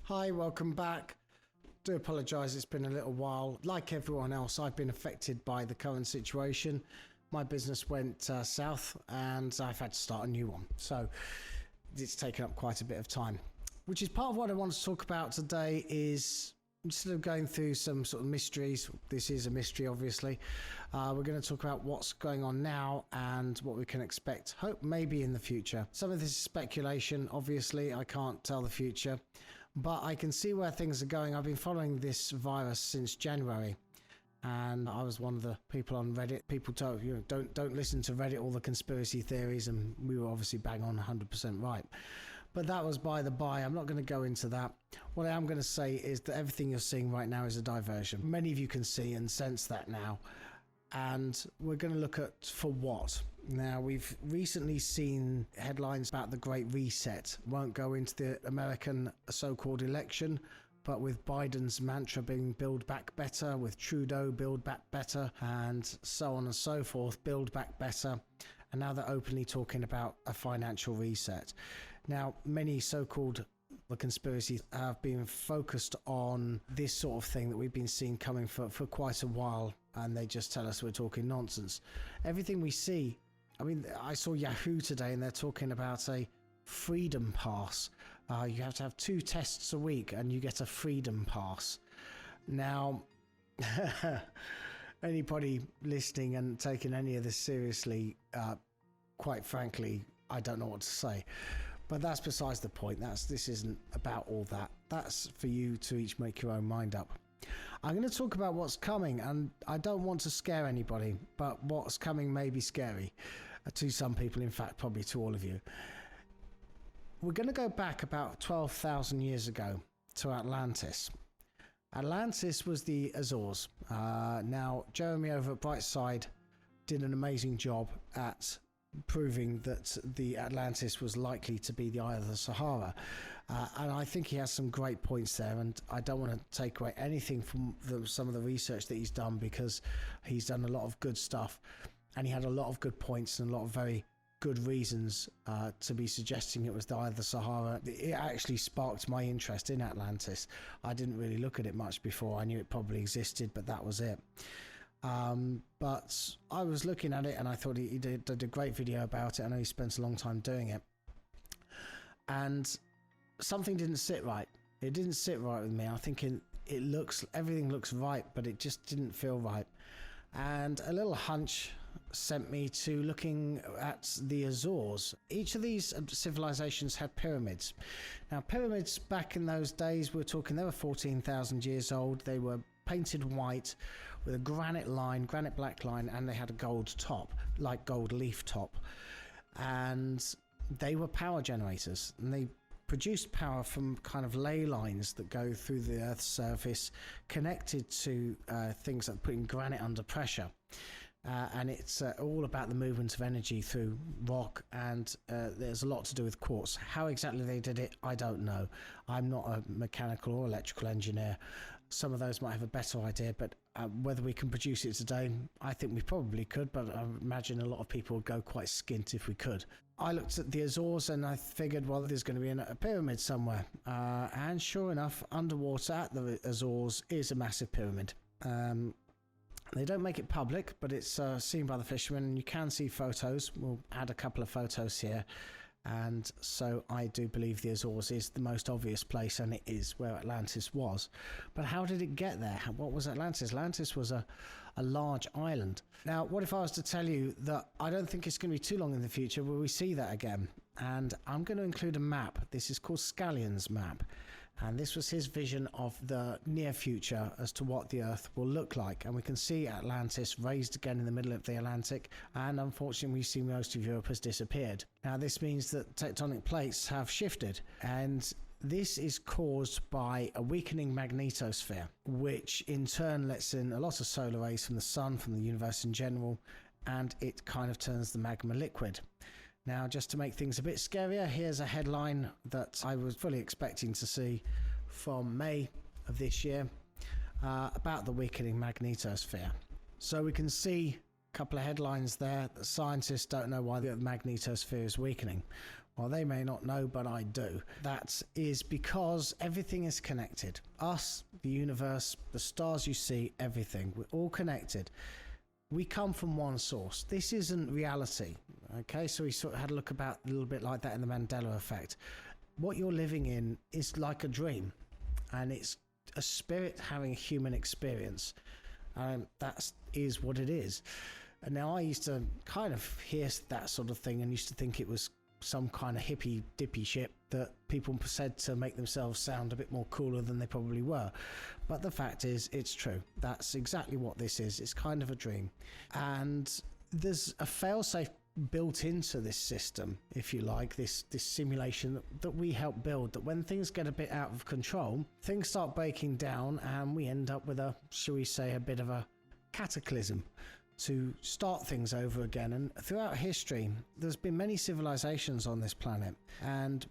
Hi, welcome back. Do apologise, it's been a little while. Like everyone else, I've been affected by the current situation. My business went south and I've had to start a new one. So it's taken up quite a bit of time, which is part of what I want to talk about today. Is instead of going through some sort of mysteries, this is a mystery obviously, we're going to talk about what's going on now and what we can expect, hope maybe in the future. Some of this is speculation, obviously I can't tell the future, but I can see where things are going. I've been following this virus since January, and I was one of the people on Reddit. People told don't listen to Reddit, all the conspiracy theories, and we were obviously bang on 100% right. But that was by the by. I'm not going to go into that. What I am going to say is that everything you're seeing right now is a diversion. Many of you can see and sense that now. And we're going to look at for what. Now, we've recently seen headlines about the Great Reset. Won't go into the American so-called election, but with Biden's mantra being build back better, with Trudeau build back better, and so on and so forth, build back better. And now they're openly talking about a financial reset. Now, many so-called the conspiracy have been focused on this sort of thing that we've been seeing coming for quite a while, and they just tell us we're talking nonsense. Everything we see, I mean, I saw Yahoo today and they're talking about a freedom pass. You have to have 2 tests a week and you get a freedom pass. Now, anybody listening and taking any of this seriously, quite frankly, I don't know what to say. But that's besides the point. This isn't about all that. That's for you to each make your own mind up. I'm going to talk about what's coming, and I don't want to scare anybody, but what's coming may be scary to some people, in fact, probably to all of you. We're going to go back about 12,000 years ago to Atlantis. Atlantis was the Azores. Now, Jeremy over at Brightside did an amazing job at proving that the Atlantis was likely to be the Eye of the Sahara, and I think he has some great points there, and I don't want to take away anything from some of the research that he's done, because he's done a lot of good stuff and he had a lot of good points and a lot of very good reasons to be suggesting it was the Eye of the Sahara. It actually sparked my interest in Atlantis. I didn't really look at it much before. I knew it probably existed, but that was it. But I was looking at it and I thought he did a great video about it. I know he spent a long time doing it, and something didn't sit right. It didn't sit right with me. I'm thinking everything looks right, but it just didn't feel right. And a little hunch sent me to looking at the Azores. Each of these civilizations had pyramids. Now, pyramids back in those days, we're talking, they were 14,000 years old. They were painted white with a granite black line, and they had a gold top, like gold leaf top. And they were power generators, and they produced power from kind of ley lines that go through the Earth's surface, connected to things that are putting granite under pressure. And it's all about the movement of energy through rock, and there's a lot to do with quartz. How exactly they did it, I don't know. I'm not a mechanical or electrical engineer. Some of those might have a better idea, but whether we can produce it today, I think we probably could, but I imagine a lot of people would go quite skint if we could. I looked at the Azores and I figured, well, there's going to be a pyramid somewhere. And sure enough, underwater at the Azores is a massive pyramid. They don't make it public, but it's seen by the fishermen, and you can see photos. We'll add a couple of photos here. And so I do believe the Azores is the most obvious place, and it is where Atlantis was. But how did it get there? What was Atlantis? Atlantis was a large island. Now, what if I was to tell you that I don't think it's going to be too long in the future where we see that again? And I'm going to include a map. This is called Scallion's map. And this was his vision of the near future as to what the Earth will look like. And we can see Atlantis raised again in the middle of the Atlantic. And unfortunately, we see most of Europe has disappeared. Now, this means that tectonic plates have shifted. And this is caused by a weakening magnetosphere, which in turn lets in a lot of solar rays from the sun, from the universe in general, and it kind of turns the magma liquid. Now, just to make things a bit scarier, here's a headline that I was fully expecting to see from May of this year about the weakening magnetosphere. So we can see a couple of headlines there. The scientists don't know why the magnetosphere is weakening. Well, they may not know, but I do. That is because everything is connected. Us, the universe, the stars you see, everything. We're all connected. We come from one source. This isn't reality. Okay, so we sort of had a look about a little bit like that in the Mandela effect. What you're living in is like a dream, and it's a spirit having a human experience. That is what it is. And now I used to kind of hear that sort of thing and used to think it was some kind of hippy dippy shit that people said to make themselves sound a bit more cooler than they probably were. But the fact is, it's true. That's exactly what this is. It's kind of a dream. And there's a failsafe built into this system, if you like, this simulation that we help build, that when things get a bit out of control, things start breaking down and we end up with a, shall we say, a bit of a cataclysm to start things over again. And throughout history, there's been many civilizations on this planet, and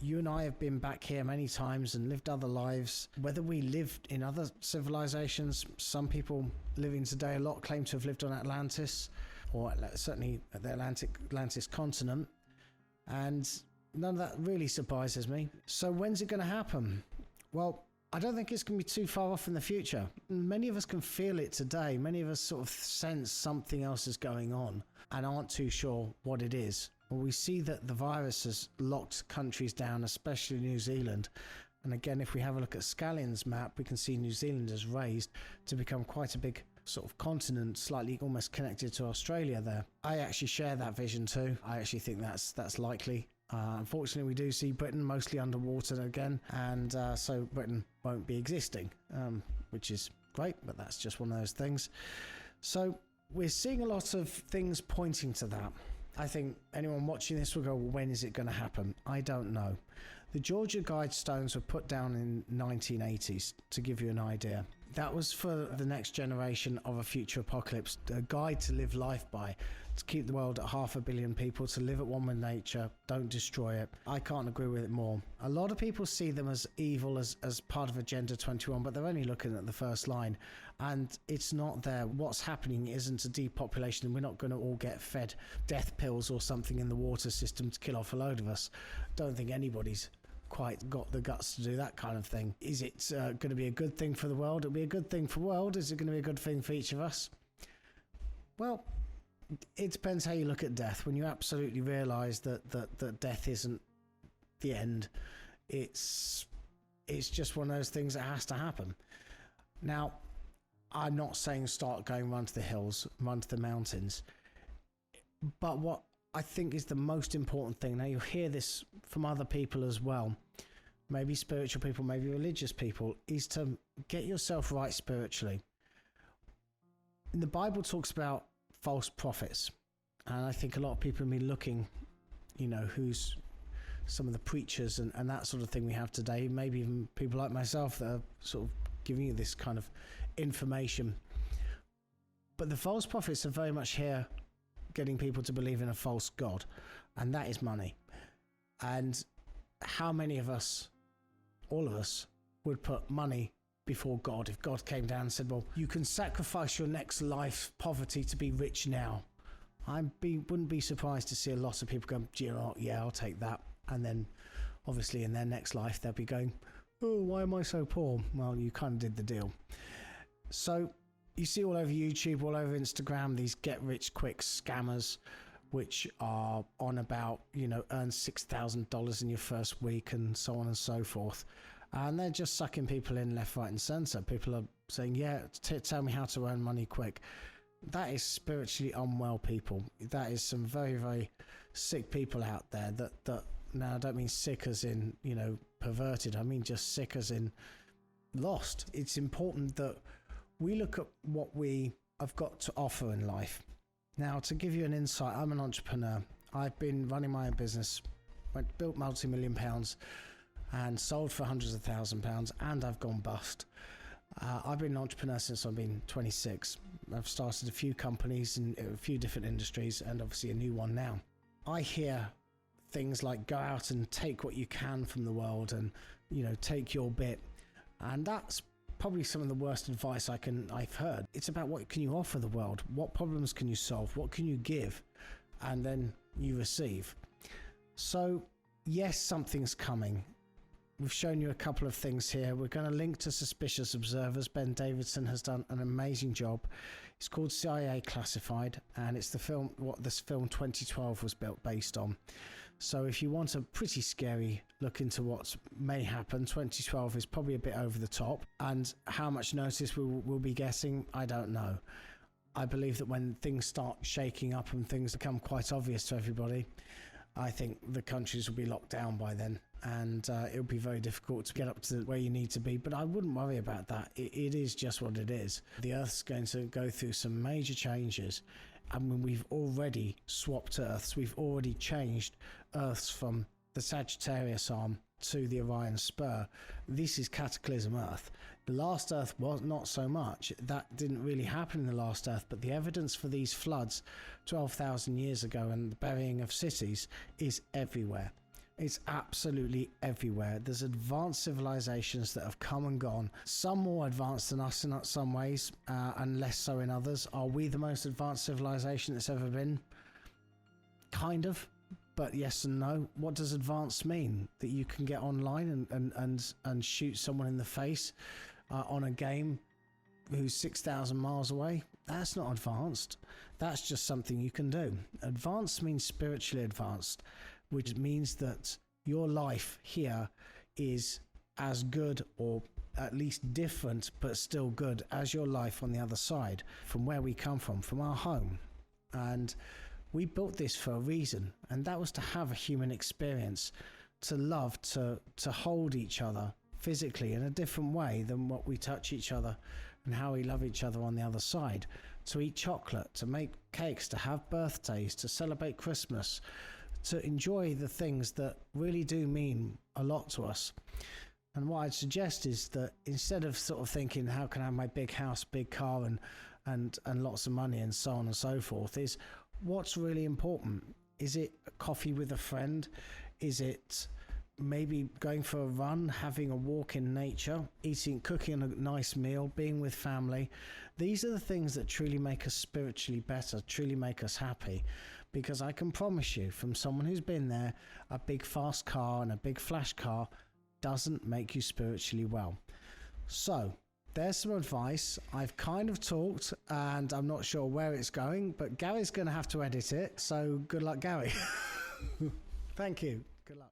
you and I have been back here many times and lived other lives. Whether we lived in other civilizations, some people living today a lot claim to have lived on Atlantis, or certainly at the Atlantis continent, and none of that really surprises me. So when's it going to happen? Well, I don't think it's going to be too far off in the future. Many of us can feel it today. Many of us sort of sense something else is going on and aren't too sure what it is. Well, we see that the virus has locked countries down, especially New Zealand. And again, if we have a look at Scallion's map, we can see New Zealand has raised to become quite a big sort of continent, slightly almost connected to Australia there. I actually share that vision too. I actually think that's likely. Unfortunately, we do see Britain mostly underwater again, and so Britain won't be existing, which is great, but that's just one of those things. So we're seeing a lot of things pointing to that. I think anyone watching this will go, well, when is it going to happen? I don't know. The Georgia Guidestones were put down in 1980s, to give you an idea. That was for the next generation of a future apocalypse, a guide to live life by, to keep the world at 500 million people, to live at one with nature, don't destroy it. I can't agree with it more. A lot of people see them as evil, as part of Agenda 21, but they're only looking at the first line, and it's not there. What's happening isn't a depopulation, and we're not going to all get fed death pills or something in the water system to kill off a load of us. Don't think anybody's quite got the guts to do that kind of thing. Is it going to be a good thing for the world? It'll be a good thing for the world. Is it going to be a good thing for each of us? Well, it depends how you look at death. When you absolutely realise that death isn't the end, it's just one of those things that has to happen. Now, I'm not saying start going run to the hills, run to the mountains, but what I think is the most important thing, now you'll hear this from other people as well, maybe spiritual people, maybe religious people, is to get yourself right spiritually. The Bible talks about false prophets, and I think a lot of people have been looking, who's some of the preachers and that sort of thing we have today, maybe even people like myself that are sort of giving you this kind of information. But the false prophets are very much here getting people to believe in a false god, and that is money. And how many of us, all of us, would put money before God? If God came down and said, well, you can sacrifice your next life's poverty to be rich now, wouldn't be surprised to see a lot of people go, yeah, I'll take that. And then obviously in their next life they'll be going, oh, why am I so poor? Well, you kind of did the deal. So you see all over YouTube, all over Instagram, these get-rich-quick scammers, which are on about, earn $6,000 in your first week and so on and so forth. And they're just sucking people in left, right, and centre. People are saying, yeah, tell me how to earn money quick. That is spiritually unwell people. That is some very, very sick people out there that now I don't mean sick as in, perverted. I mean just sick as in lost. It's important that we look at what we have got to offer in life. Now, to give you an insight, I'm an entrepreneur. I've been running my own business, built multi-million pounds and sold for hundreds of £1,000s, and I've gone bust. I've been an entrepreneur since I've been 26. I've started a few companies in a few different industries, and obviously a new one now. I hear things like go out and take what you can from the world and, take your bit. And that's probably some of the worst advice I've heard. It's about what can you offer the world? What problems can you solve? What can you give? And then you receive. So yes, something's coming. We've shown you a couple of things here. We're going to link to Suspicious Observers. Ben Davidson has done an amazing job. It's called CIA Classified, and it's the film, what this film 2012 was built based on. So if you want a pretty scary look into what may happen, 2012 is probably a bit over the top. And how much notice we'll be getting, I don't know. I believe that when things start shaking up and things become quite obvious to everybody, I think the countries will be locked down by then, and it'll be very difficult to get up to where you need to be. But I wouldn't worry about that. It is just what it is. The Earth's going to go through some major changes. I mean, we've already swapped Earths. We've already changed Earths from the Sagittarius arm to the Orion Spur. This is Cataclysm Earth. The last Earth was not so much. That didn't really happen in the last Earth, but the evidence for these floods 12,000 years ago and the burying of cities is everywhere. It's absolutely everywhere. There's advanced civilizations that have come and gone. Some more advanced than us in some ways, and less so in others. Are we the most advanced civilization that's ever been? Kind of. But yes and no. What does advanced mean? That you can get online and shoot someone in the face on a game who's 6,000 miles away? That's not advanced. That's just something you can do. Advanced means spiritually advanced, which means that your life here is as good, or at least different, but still good, as your life on the other side, from where we come from our home. And we built this for a reason, and that was to have a human experience, to love, to hold each other physically in a different way than what we touch each other and how we love each other on the other side, to eat chocolate, to make cakes, to have birthdays, to celebrate Christmas, to enjoy the things that really do mean a lot to us. And what I'd suggest is that instead of sort of thinking, how can I have my big house, big car, and lots of money and so on and so forth, is what's really important. Is it a coffee with a friend? Is it maybe going for a run, having a walk in nature, cooking a nice meal, being with family? These are the things that truly make us spiritually better, truly make us happy. Because I can promise you, from someone who's been there, a big fast car and a big flash car doesn't make you spiritually well. So there's some advice. I've kind of talked and I'm not sure where it's going, but Gary's going to have to edit it. So good luck, Gary. Thank you. Good luck.